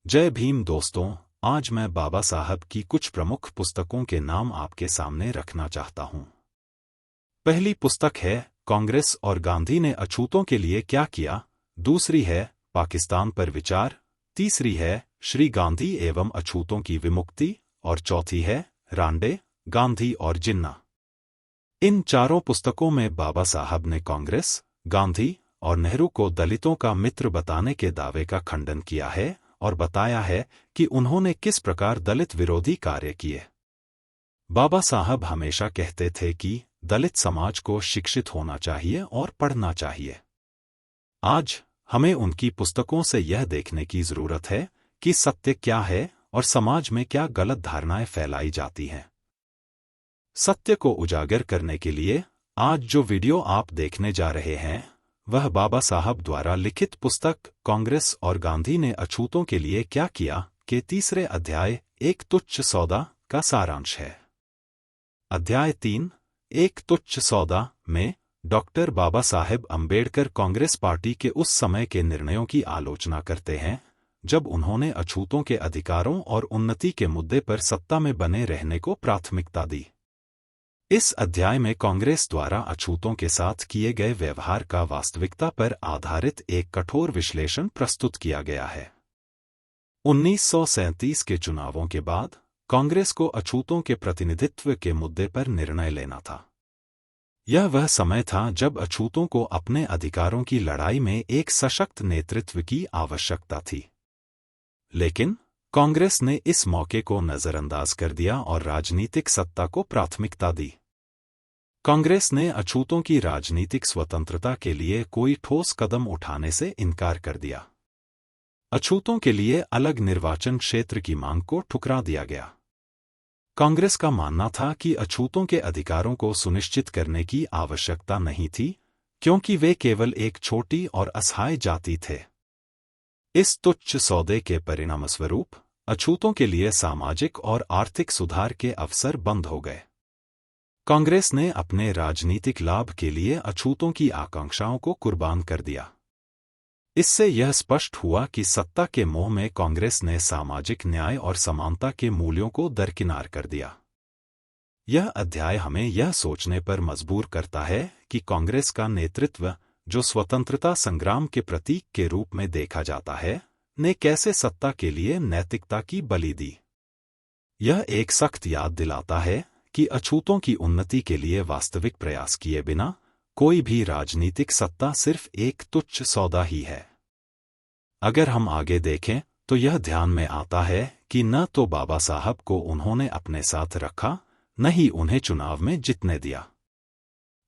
जय भीम दोस्तों, आज मैं बाबा साहब की कुछ प्रमुख पुस्तकों के नाम आपके सामने रखना चाहता हूं। पहली पुस्तक है कांग्रेस और गांधी ने अछूतों के लिए क्या किया, दूसरी है पाकिस्तान पर विचार, तीसरी है श्री गांधी एवं अछूतों की विमुक्ति और चौथी है रांडे, गांधी और जिन्ना। इन चारों पुस्तकों में बाबा साहब ने कांग्रेस, गांधी और नेहरू को दलितों का मित्र बताने के दावे का खंडन किया है और बताया है कि उन्होंने किस प्रकार दलित विरोधी कार्य किए। बाबा साहब हमेशा कहते थे कि दलित समाज को शिक्षित होना चाहिए और पढ़ना चाहिए। आज हमें उनकी पुस्तकों से यह देखने की जरूरत है कि सत्य क्या है और समाज में क्या गलत धारणाएं फैलाई जाती हैं। सत्य को उजागर करने के लिए आज जो वीडियो आप देखने जा रहे हैं वह बाबा साहब द्वारा लिखित पुस्तक कांग्रेस और गांधी ने अछूतों के लिए क्या किया के तीसरे अध्याय एक तुच्छ सौदा का सारांश है। अध्याय 3 एक तुच्छ सौदा में डॉक्टर बाबा साहेब अंबेडकर कांग्रेस पार्टी के उस समय के निर्णयों की आलोचना करते हैं जब उन्होंने अछूतों के अधिकारों और उन्नति के मुद्दे पर सत्ता में बने रहने को प्राथमिकता दी। इस अध्याय में कांग्रेस द्वारा अछूतों के साथ किए गए व्यवहार का वास्तविकता पर आधारित एक कठोर विश्लेषण प्रस्तुत किया गया है। 1937 के चुनावों के बाद कांग्रेस को अछूतों के प्रतिनिधित्व के मुद्दे पर निर्णय लेना था। यह वह समय था जब अछूतों को अपने अधिकारों की लड़ाई में एक सशक्त नेतृत्व की आवश्यकता थी। लेकिन कांग्रेस ने इस मौके को नजरअंदाज कर दिया और राजनीतिक सत्ता को प्राथमिकता दी। कांग्रेस ने अछूतों की राजनीतिक स्वतंत्रता के लिए कोई ठोस कदम उठाने से इनकार कर दिया। अछूतों के लिए अलग निर्वाचन क्षेत्र की मांग को ठुकरा दिया गया। कांग्रेस का मानना था कि अछूतों के अधिकारों को सुनिश्चित करने की आवश्यकता नहीं थी क्योंकि वे केवल एक छोटी और असहाय जाति थे। इस तुच्छ सौदे के परिणामस्वरूप अछूतों के लिए सामाजिक और आर्थिक सुधार के अवसर बंद हो गए। कांग्रेस ने अपने राजनीतिक लाभ के लिए अछूतों की आकांक्षाओं को कुर्बान कर दिया। इससे यह स्पष्ट हुआ कि सत्ता के मोह में कांग्रेस ने सामाजिक न्याय और समानता के मूल्यों को दरकिनार कर दिया। यह अध्याय हमें यह सोचने पर मजबूर करता है कि कांग्रेस का नेतृत्व, जो स्वतंत्रता संग्राम के प्रतीक के रूप में देखा जाता है, ने कैसे सत्ता के लिए नैतिकता की बलि दी। यह एक सख्त याद दिलाता है कि अछूतों की उन्नति के लिए वास्तविक प्रयास किए बिना कोई भी राजनीतिक सत्ता सिर्फ एक तुच्छ सौदा ही है। अगर हम आगे देखें तो यह ध्यान में आता है कि न तो बाबा साहब को उन्होंने अपने साथ रखा, न ही उन्हें चुनाव में जीतने दिया।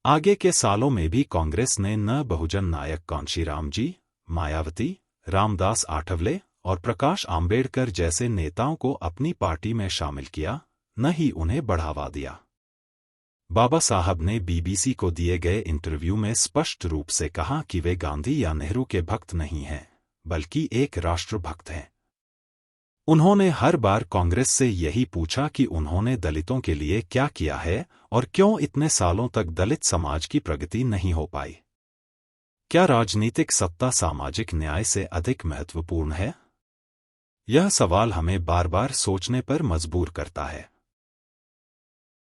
आगे के सालों में भी कांग्रेस ने न बहुजन नायक कांशीराम जी, मायावती, रामदास आठवले और प्रकाश आंबेडकर जैसे नेताओं को अपनी पार्टी में शामिल किया, न ही उन्हें बढ़ावा दिया। बाबा साहब ने बीबीसी को दिए गए इंटरव्यू में स्पष्ट रूप से कहा कि वे गांधी या नेहरू के भक्त नहीं हैं, बल्कि एक राष्ट्रभक्त हैं। उन्होंने हर बार कांग्रेस से यही पूछा कि उन्होंने दलितों के लिए क्या किया है और क्यों इतने सालों तक दलित समाज की प्रगति नहीं हो पाई। क्या राजनीतिक सत्ता सामाजिक न्याय से अधिक महत्वपूर्ण है? यह सवाल हमें बार बार सोचने पर मजबूर करता है।